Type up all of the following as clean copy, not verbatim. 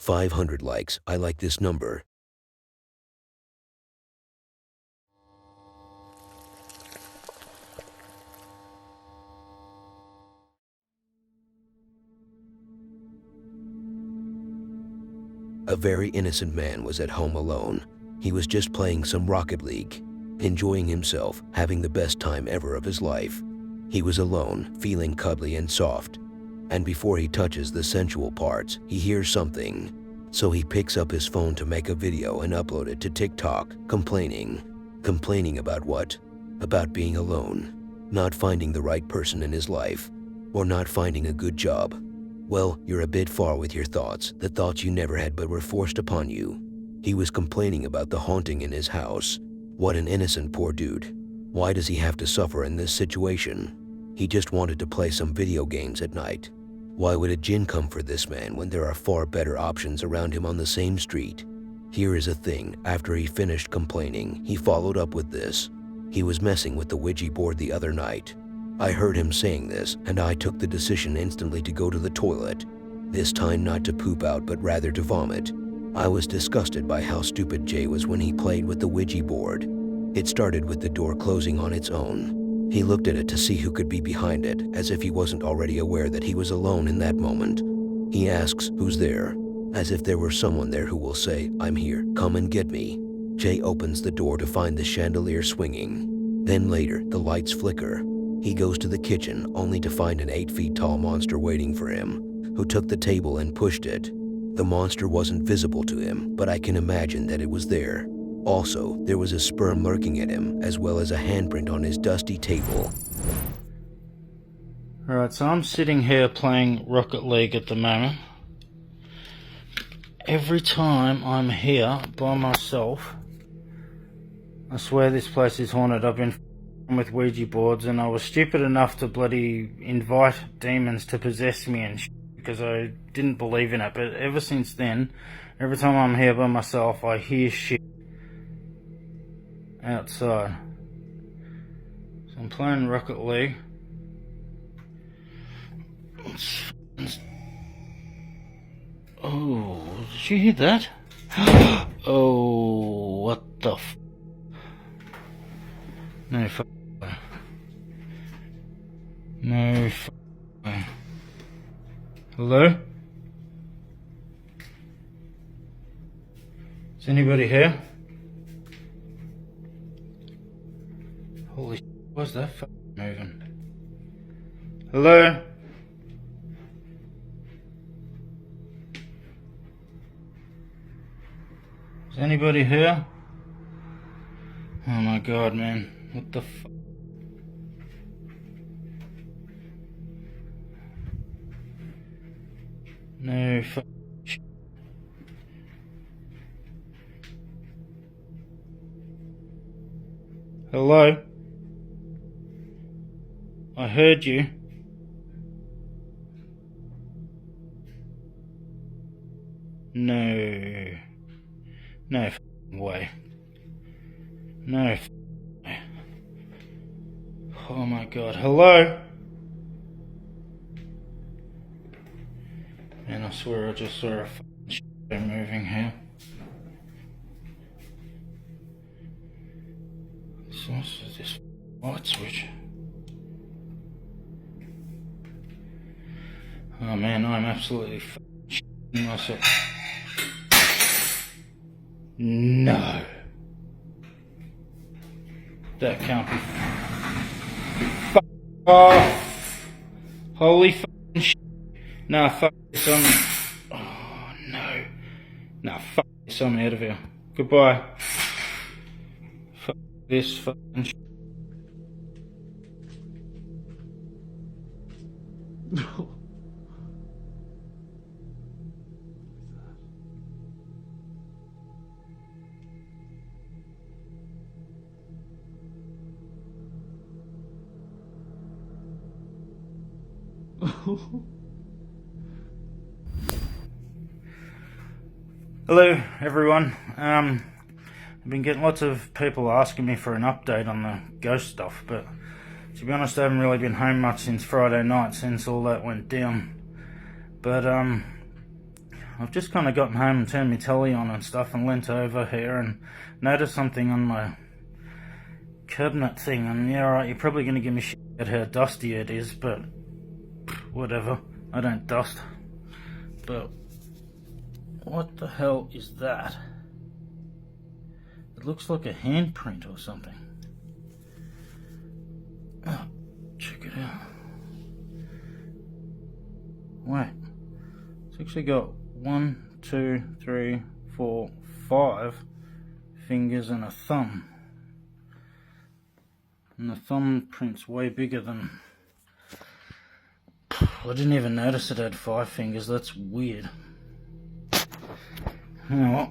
500 likes. I like this number. A very innocent man was at home alone. He was just playing some Rocket League, enjoying himself, having the best time ever of his life. He was alone, feeling cuddly and soft. And before he touches the sensual parts, he hears something. So he picks up his phone to make a video and upload it to TikTok, complaining. Complaining about what? About being alone, not finding the right person in his life, or not finding a good job. Well, you're a bit far with your thoughts, the thoughts you never had but were forced upon you. He was complaining about the haunting in his house. What an innocent poor dude. Why does he have to suffer in this situation? He just wanted to play some video games at night. Why would a djinn come for this man when there are far better options around him on the same street? Here is a thing, after he finished complaining, he followed up with this. He was messing with the Ouija board the other night. I heard him saying this, and I took the decision instantly to go to the toilet. This time not to poop out, but rather to vomit. I was disgusted by how stupid Jay was when he played with the Ouija board. It started with the door closing on its own. He looked at it to see who could be behind it, as if he wasn't already aware that he was alone in that moment. He asks, "Who's there?" As if there were someone there who will say, "I'm here, come and get me." Jay opens the door to find the chandelier swinging. Then later, the lights flicker. He goes to the kitchen, only to find an 8 feet tall monster waiting for him, who took the table and pushed it. The monster wasn't visible to him, but I can imagine that it was there. Also, there was a sperm lurking at him, as well as a handprint on his dusty table. Alright, so I'm sitting here playing Rocket League at the moment. Every time I'm here by myself, I swear this place is haunted. I've been with Ouija boards, and I was stupid enough to bloody invite demons to possess me and because I didn't believe in it. But ever since then, every time I'm here by myself, I hear shit outside. So I'm playing Rocket League. Oh, did you hear that? Oh, what the f... No f... No f... Hello? Is anybody here? Holy shit, what's that f moving? Hello? Is anybody here? Oh my god, man. What the f... No f... Hello? I heard you. No. No f***ing way. No f***ing way. Oh my god. Hello? Man, I swear I just saw a f***ing shadow moving here. So what's this light switch? Oh man, I'm absolutely f***ing shitting myself. No. That can't be f*** off. Holy f***ing shit. Nah, fuck this, oh no. Nah, fuck this, I'm out of here. Goodbye. Fuck this fucking shit. Hello everyone. I've been getting lots of people asking me for an update on the ghost stuff, but to be honest I haven't really been home much since Friday night, since all that went down. But I've just kind of gotten home and turned my telly on and stuff and leant over here and noticed something on my cabinet thing, and yeah, right, you're probably going to give me shit at how dusty it is, but whatever, I don't dust. But what the hell is that? It looks like a handprint or something. Oh, check it out. Wait, it's actually got 1, 2, 3, 4, 5 fingers and a thumb. And the thumbprint's way bigger than... I didn't even notice it had 5 fingers, that's weird. You know what?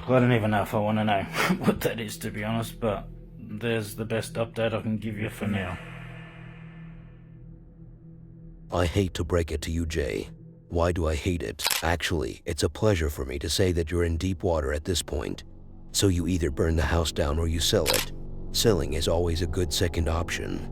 I don't even know if I want to know what that is, to be honest, but there's the best update I can give you for now. I hate to break it to you, Jay. Why do I hate it? Actually, it's a pleasure for me to say that you're in deep water at this point. So you either burn the house down or you sell it. Selling is always a good second option.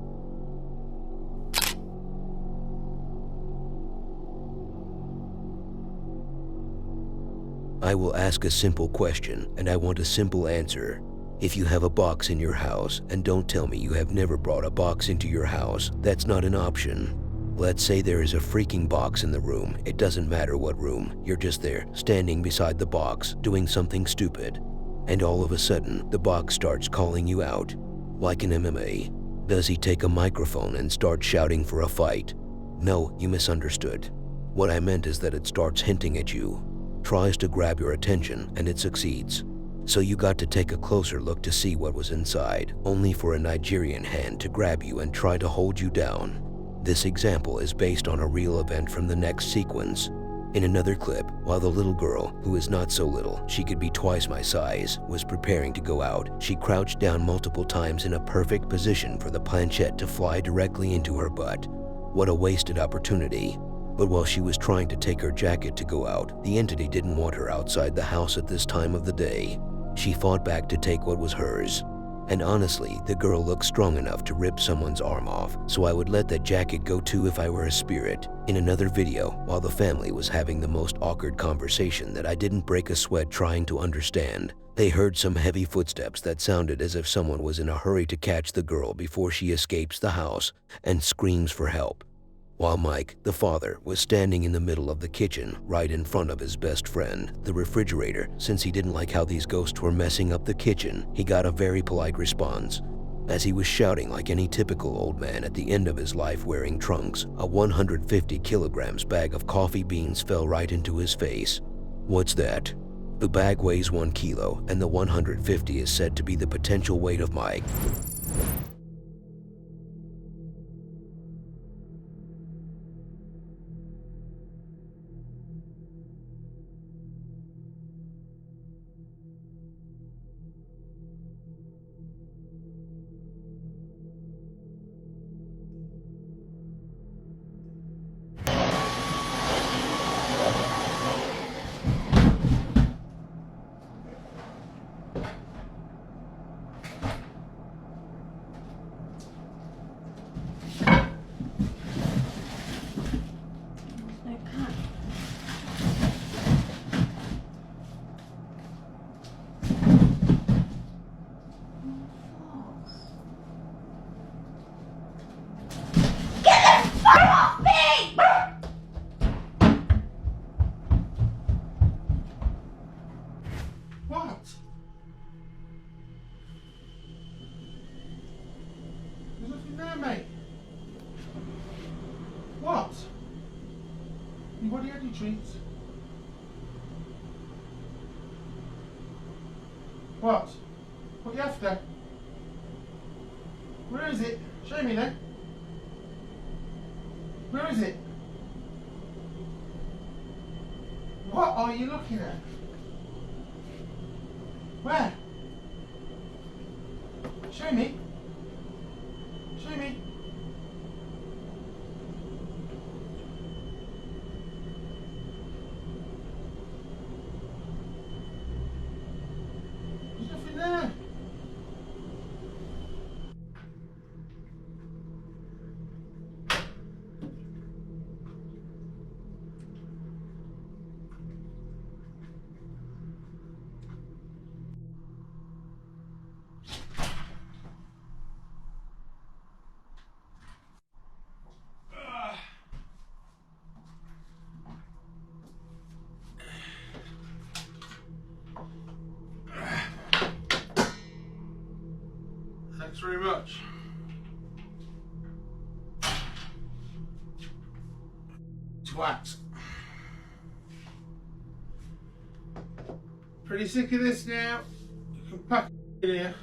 I will ask a simple question, and I want a simple answer. If you have a box in your house, and don't tell me you have never brought a box into your house, that's not an option. Let's say there is a freaking box in the room. It doesn't matter what room. You're just there, standing beside the box, doing something stupid. And all of a sudden, the box starts calling you out. Like in MMA. Does he take a microphone and start shouting for a fight? No, you misunderstood. What I meant is that it starts hinting at you. Tries to grab your attention, and it succeeds. So you got to take a closer look to see what was inside, only for a Nigerian hand to grab you and try to hold you down. This example is based on a real event from the next sequence. In another clip, while the little girl, who is not so little, she could be twice my size, was preparing to go out, she crouched down multiple times in a perfect position for the planchette to fly directly into her butt. What a wasted opportunity. But while she was trying to take her jacket to go out, the entity didn't want her outside the house at this time of the day. She fought back to take what was hers. And honestly, the girl looked strong enough to rip someone's arm off, so I would let that jacket go too if I were a spirit. In another video, while the family was having the most awkward conversation that I didn't break a sweat trying to understand, they heard some heavy footsteps that sounded as if someone was in a hurry to catch the girl before she escapes the house, and screams for help. While Mike, the father, was standing in the middle of the kitchen, right in front of his best friend, the refrigerator, since he didn't like how these ghosts were messing up the kitchen, he got a very polite response. As he was shouting like any typical old man at the end of his life wearing trunks, a 150 kilograms bag of coffee beans fell right into his face. What's that? The bag weighs 1 kilo, and the 150 is said to be the potential weight of Mike. What? What do you have to treat? What? What are you after? Where is it? Show me then. Where is it? What are you looking at? Where? Show me. Show me. There's nothing there. Thanks very much. Twat. Pretty sick of this now. You can pack it here.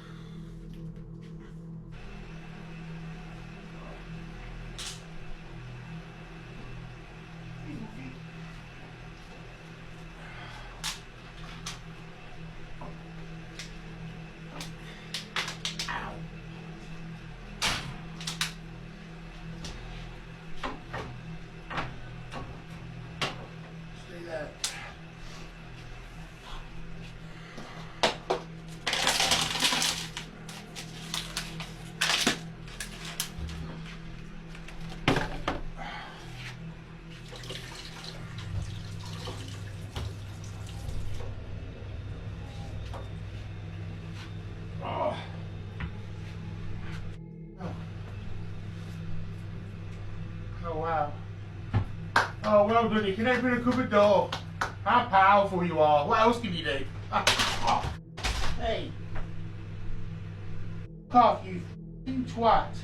Oh wow. Oh, well done. You can open a cupboard door. How powerful you are. What else can you do? Hey. Fuck off, you f***ing twat.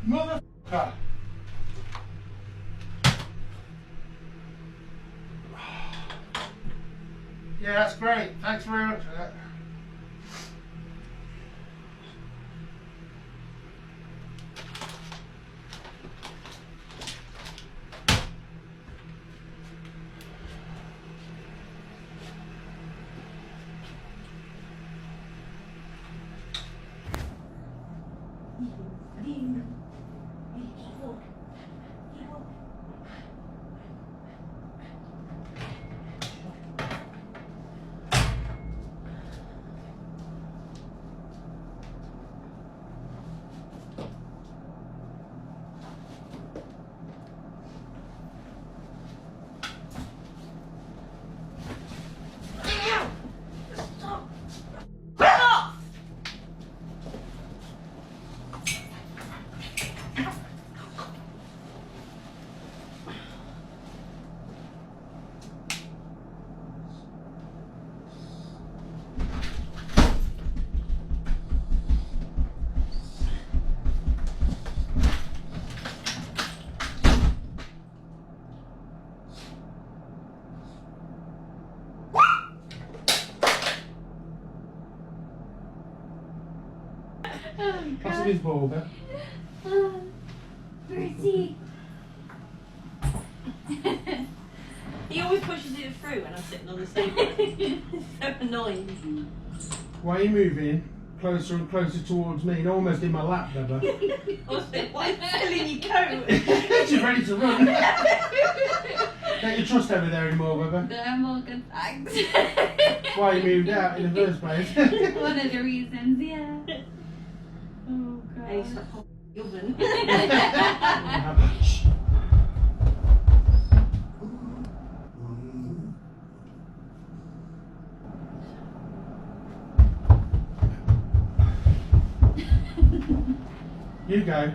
Motherfucker. Yeah, that's great. Thanks very much for that. What's in his ball there? Bertie. He always pushes it through when I'm sitting on the sofa. It's so annoying. Why are you moving closer and closer towards me and almost in my lap, Bubba? Why are you in your coat? She's ready to run. Don't you trust over there anymore, Bubba? No, I'm all good, thanks. Why you moved out in the first place? One of the reasons, yeah. Oh, God. I used to pop the oven. Shh. You go.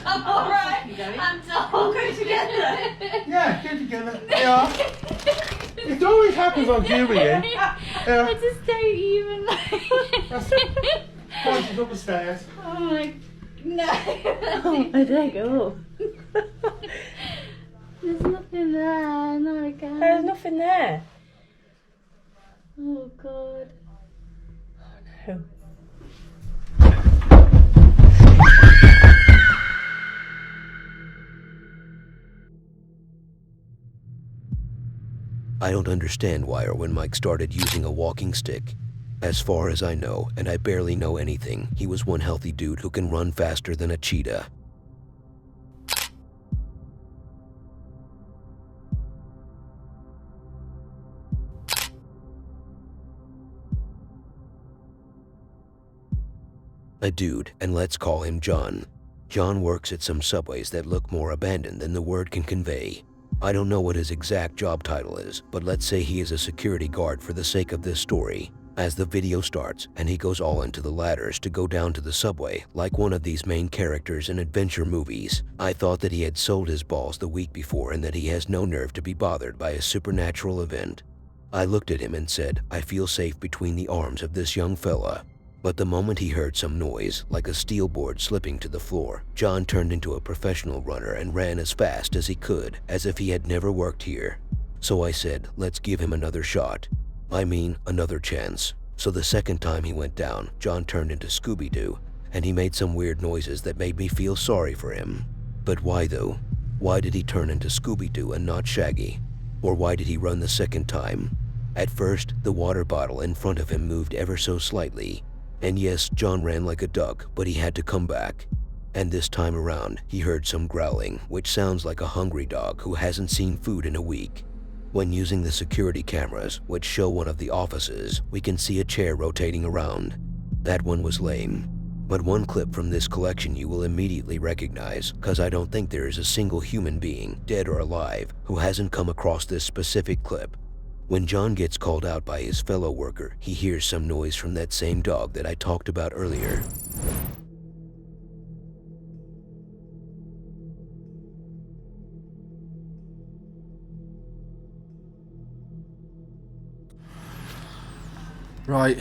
I'm alright. I'm done. We'll go together. Yeah, go together. Yeah. It always happens on Julian. I just don't even That's why she's up the stairs. Oh my... No. Oh, I don't go. There's nothing there. No, I can't. There's nothing there. Oh, God. Oh no. I don't understand why or when Mike started using a walking stick. As far as I know, and I barely know anything, he was one healthy dude who can run faster than a cheetah. A dude, and let's call him John. John works at some subways that look more abandoned than the word can convey. I don't know what his exact job title is, but let's say he is a security guard for the sake of this story. As the video starts and he goes all into the ladders to go down to the subway like one of these main characters in adventure movies, I thought that he had sold his balls the week before and that he has no nerve to be bothered by a supernatural event. I looked at him and said, I feel safe between the arms of this young fella. But the moment he heard some noise, like a steel board slipping to the floor, John turned into a professional runner and ran as fast as he could, as if he had never worked here. So I said, let's give him another shot. I mean, another chance. So the second time he went down, John turned into Scooby-Doo, and he made some weird noises that made me feel sorry for him. But why though? Why did he turn into Scooby-Doo and not Shaggy? Or why did he run the second time? At first, the water bottle in front of him moved ever so slightly. And yes, John ran like a duck, but he had to come back. And this time around, he heard some growling, which sounds like a hungry dog who hasn't seen food in a week. When using the security cameras, which show one of the offices, we can see a chair rotating around. That one was lame. But one clip from this collection you will immediately recognize, cause I don't think there is a single human being, dead or alive, who hasn't come across this specific clip. When John gets called out by his fellow worker, he hears some noise from that same dog that I talked about earlier. Right.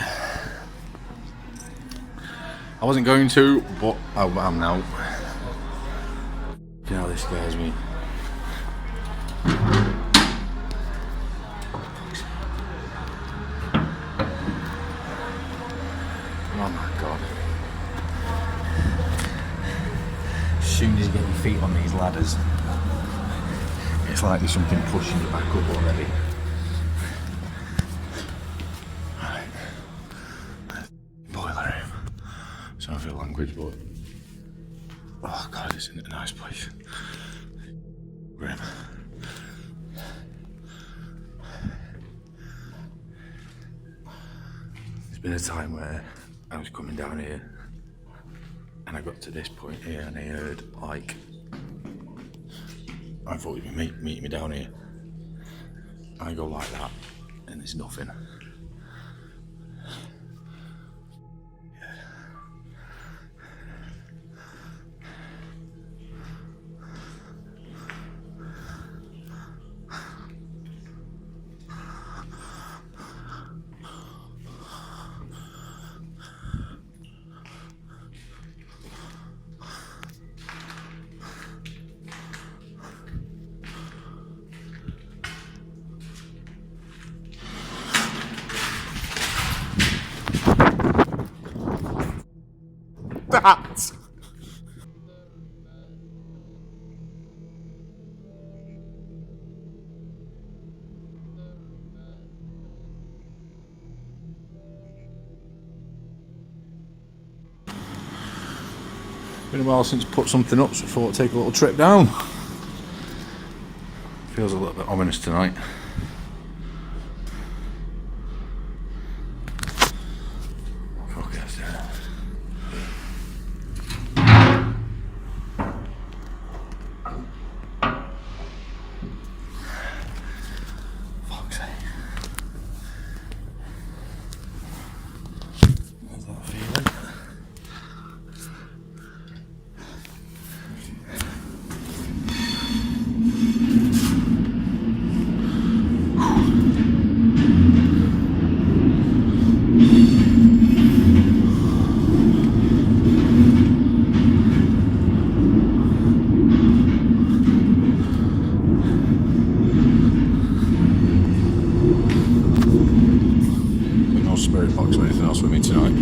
I wasn't going to, but I am now. You know, this scares me. Oh my god. As soon as you get your feet on these ladders, it's like there's something pushing you back up already. Right. Boiler room. Sorry for the language, but oh god, isn't it a nice place? Grim. There's been a time where I was coming down here and I got to this point here and I heard like, I thought you'd be meeting me down here. I go like that and there's nothing. That! Been a while since I put something up, so I thought I'd take a little trip down. Feels a little bit ominous tonight. Fuck yes, yeah. Fuck's sake. How's that feeling? No spirit box or anything else with me tonight.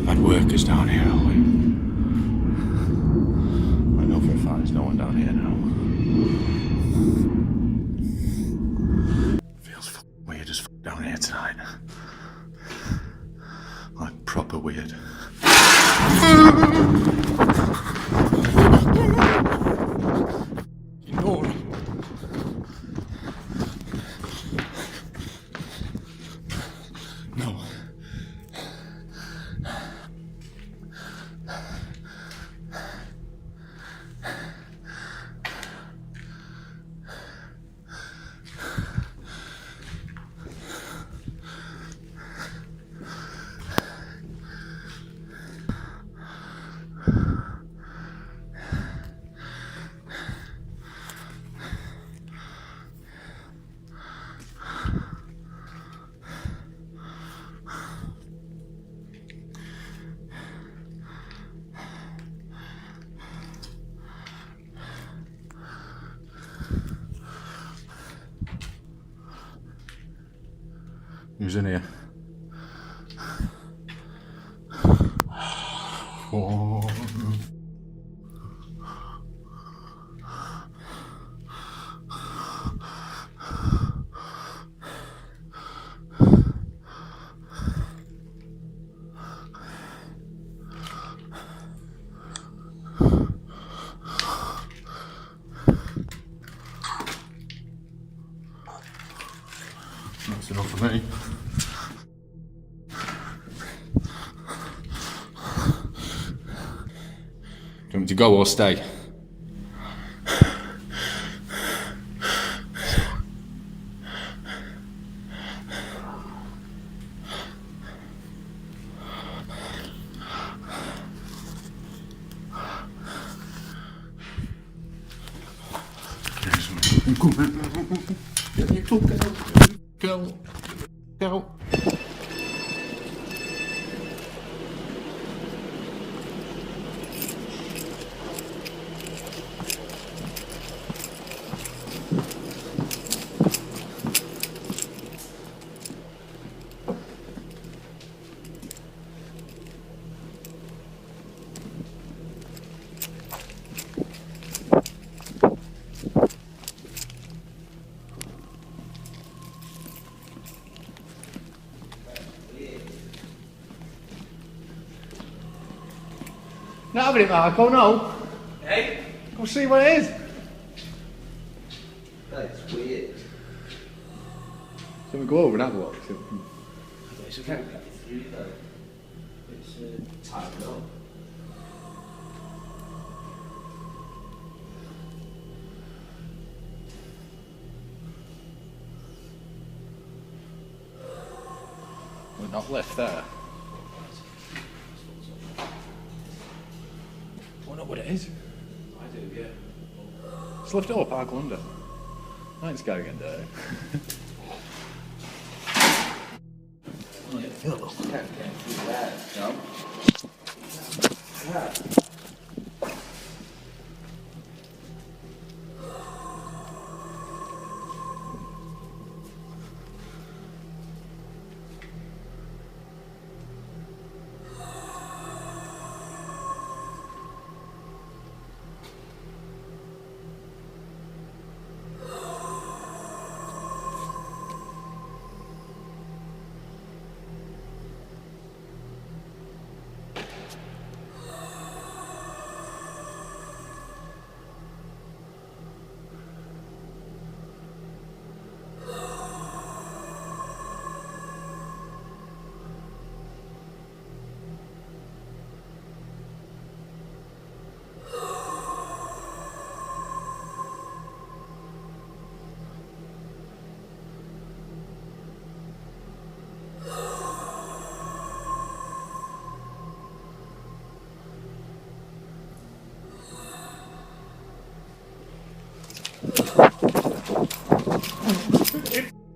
Had workers down here, all week. I know for a fact there's no one down here now. Feels weird as fuck down here tonight. Like proper weird. Ignore him. No. Who's in here? Oh. That's enough for me. Do you want me to go or stay? Go. Not having it, Mark. Oh no. Hey? Go see what it is. That's weird. So we go over and have a look. It's a cat through though. It's tightened up. We're not left there. I don't know what it is. I do, yeah. Just lift it up, I'll go under. I ain't scared again, dirty. Can't get through that, no? Yeah.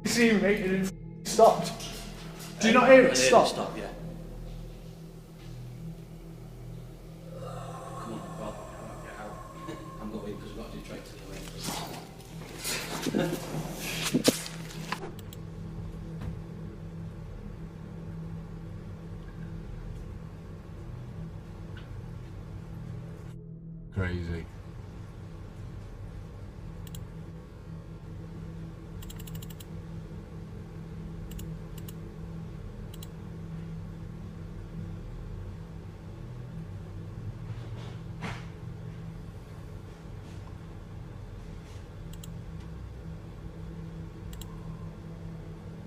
You see me and it stopped. Do you not hear it stop? Stop, yeah. Come on, Bob. Get out. I'm going because we've got to do tricks anyway. Crazy.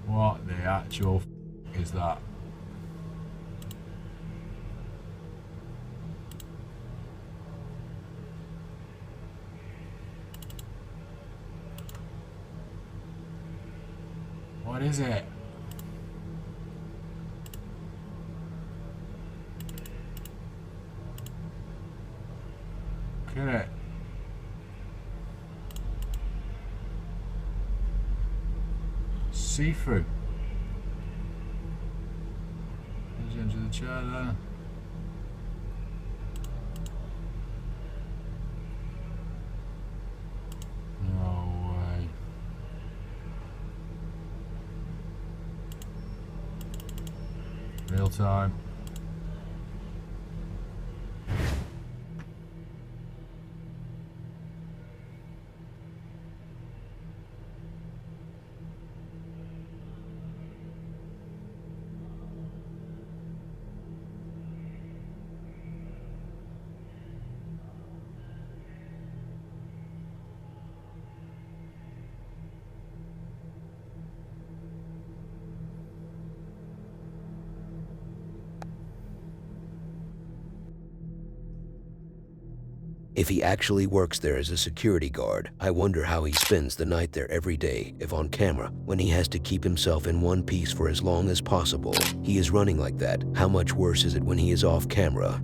What the actual is that? What is it? Look at it. See-through. There's the edge of the chair there. No way. Real time. If he actually works there as a security guard, I wonder how he spends the night there every day if on camera, when he has to keep himself in one piece for as long as possible. He is running like that. How much worse is it when he is off camera?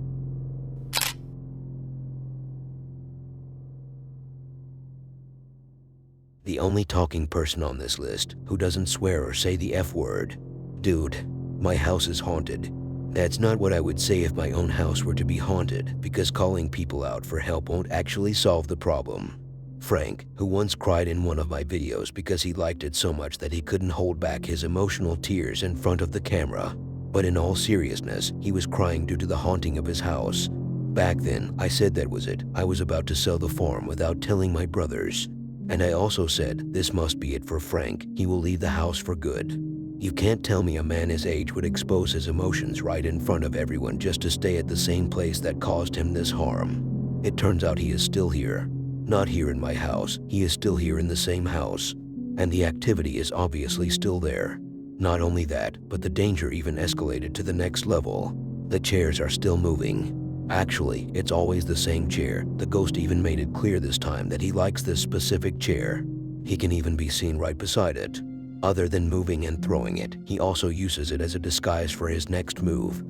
The only talking person on this list who doesn't swear or say the F word. Dude, my house is haunted. That's not what I would say if my own house were to be haunted, because calling people out for help won't actually solve the problem. Frank, who once cried in one of my videos because he liked it so much that he couldn't hold back his emotional tears in front of the camera. But in all seriousness, he was crying due to the haunting of his house. Back then, I said that was it. I was about to sell the farm without telling my brothers. And I also said, this must be it for Frank. He will leave the house for good. You can't tell me a man his age would expose his emotions right in front of everyone just to stay at the same place that caused him this harm. It turns out he is still here. Not here in my house, he is still here in the same house. And the activity is obviously still there. Not only that, but the danger even escalated to the next level. The chairs are still moving. Actually, it's always the same chair. The ghost even made it clear this time that he likes this specific chair. He can even be seen right beside it. Other than moving and throwing it, he also uses it as a disguise for his next move.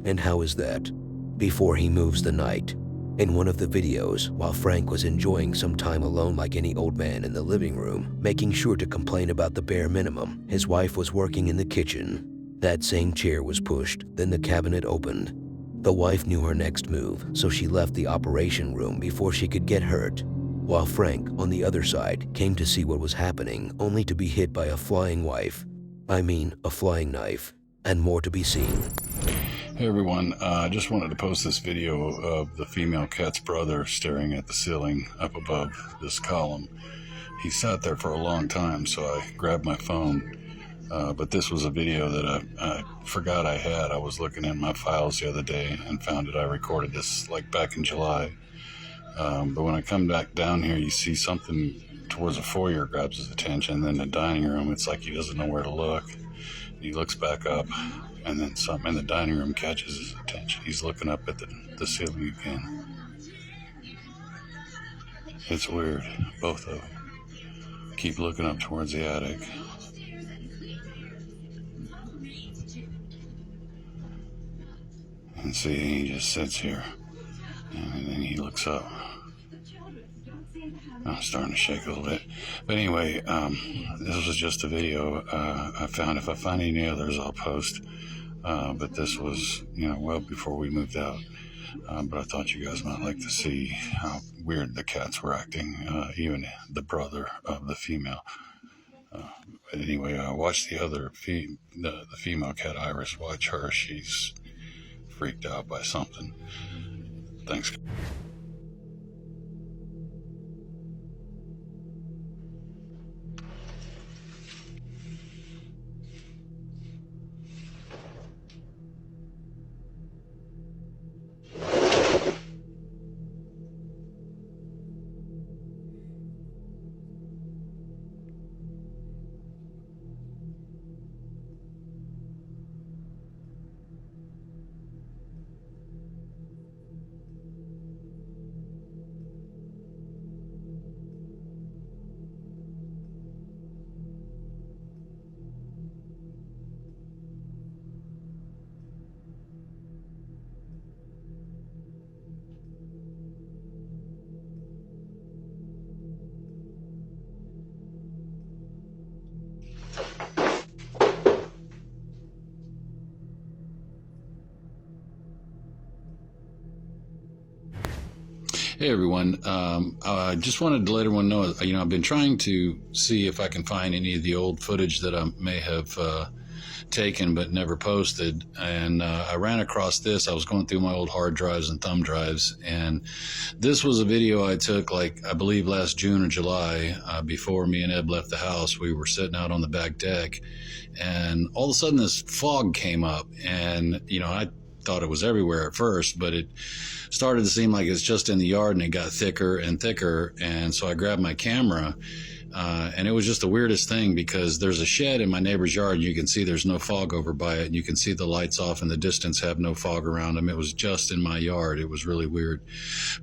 And how is that? Before he moves the night. In one of the videos, while Frank was enjoying some time alone like any old man in the living room, making sure to complain about the bare minimum, his wife was working in the kitchen. That same chair was pushed, then the cabinet opened. The wife knew her next move, so she left the operation room before she could get hurt. While Frank, on the other side, came to see what was happening, only to be hit by a flying knife. A flying knife. And more to be seen. Hey everyone, I just wanted to post this video of the female cat's brother staring at the ceiling up above this column. He sat there for a long time, so I grabbed my phone. But this was a video that I forgot I had. I was looking in my files the other day and found that I recorded this like back in July. But when I come back down here, you see something towards the foyer grabs his attention. Then the dining room, it's like he doesn't know where to look. He looks back up, and then something in the dining room catches his attention. He's looking up at the ceiling again. It's weird. Both of them keep looking up towards the attic. And see, he just sits here, and then he looks up. I'm starting to shake a little bit. But anyway, this was just a video I found. If I find any others, I'll post. But this was, well before we moved out. But I thought you guys might like to see how weird the cats were acting, even the brother of the female. But anyway, watch the other, the female cat, Iris. Watch her. She's freaked out by something. Thanks. Hey everyone, I just wanted to let everyone know, I've been trying to see if I can find any of the old footage that I may have taken but never posted. And I ran across this. I was going through my old hard drives and thumb drives, and this was a video I took, like, I believe last June or July, before me and Ed left the house. We were sitting out on the back deck, and all of a sudden this fog came up, and I thought it was everywhere at first, but it started to seem like it's just in the yard, and it got thicker and thicker. And so I grabbed my camera, and it was just the weirdest thing, because there's a shed in my neighbor's yard. You can see there's no fog over by it, and you can see the lights off in the distance have no fog around them. It was just in my yard. It was really weird,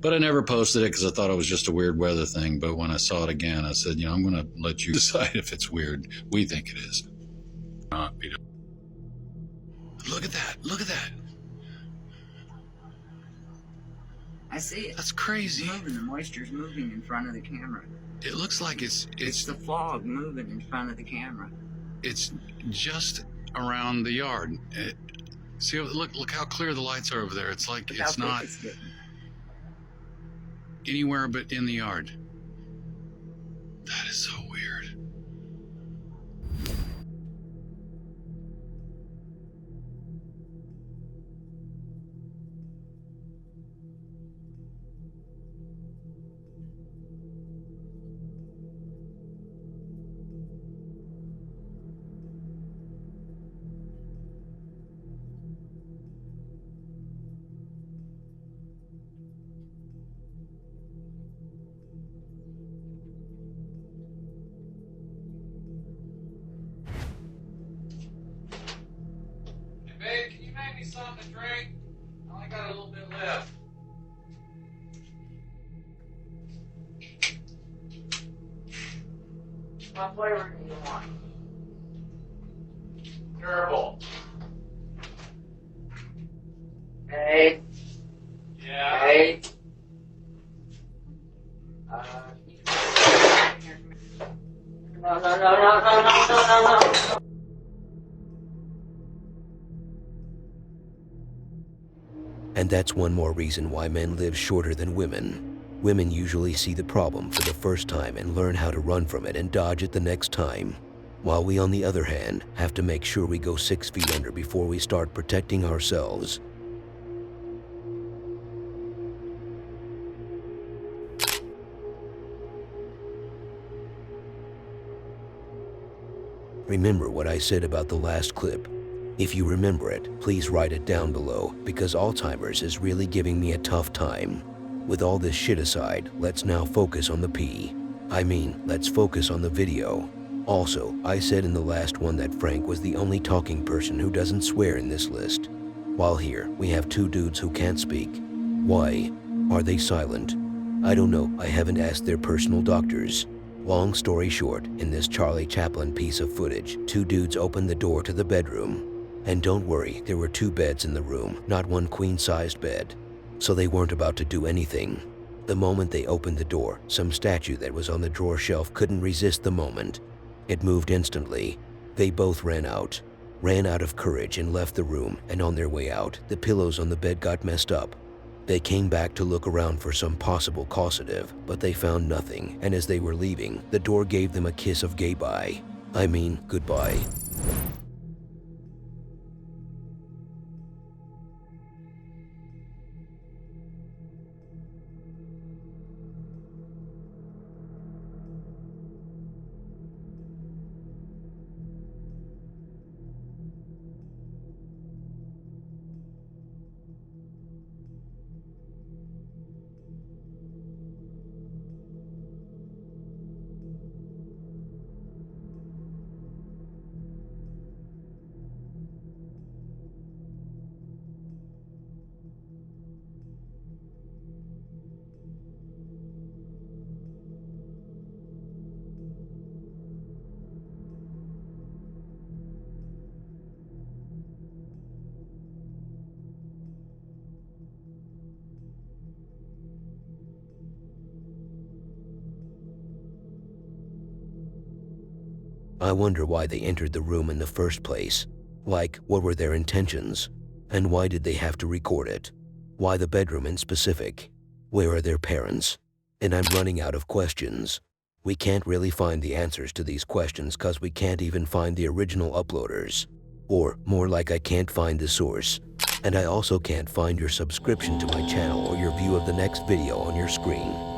but I never posted it because I thought it was just a weird weather thing. But when I saw it again, I said, I'm going to let you decide if it's weird. We think it is. Look at that. Look at that. I see it. That's crazy. It's moving. The moisture's moving in front of the camera. It looks like it's the fog moving in front of the camera. It's just around the yard. See, look how clear the lights are over there. It's like Look it's how not thick it's getting. anywhere but in the yard. That is so weird. Babe, can you make me something to drink? I only got a little bit left. What flavor do you want? Terrible. Hey. Yeah. Hey. No. And that's one more reason why men live shorter than women. Women usually see the problem for the first time and learn how to run from it and dodge it the next time, while we, on the other hand, have to make sure we go 6 feet under before we start protecting ourselves. Remember what I said about the last clip? If you remember it, please write it down below, because Alzheimer's is really giving me a tough time. With all this shit aside, let's now focus on the P. Let's focus on the video. Also, I said in the last one that Frank was the only talking person who doesn't swear in this list. While here, we have 2 dudes who can't speak. Why? Are they silent? I don't know, I haven't asked their personal doctors. Long story short, in this Charlie Chaplin piece of footage, 2 dudes opened the door to the bedroom. And don't worry, there were 2 beds in the room, not one queen-sized bed. So they weren't about to do anything. The moment they opened the door, some statue that was on the drawer shelf couldn't resist the moment. It moved instantly. They both ran out of courage and left the room, and on their way out, the pillows on the bed got messed up. They came back to look around for some possible causative, but they found nothing, and as they were leaving, the door gave them a kiss of goodbye. Goodbye. I wonder why they entered the room in the first place. Like, what were their intentions? And why did they have to record it? Why the bedroom in specific? Where are their parents? And I'm running out of questions. We can't really find the answers to these questions because we can't even find the original uploaders. Or more like I can't find the source. And I also can't find your subscription to my channel or your view of the next video on your screen.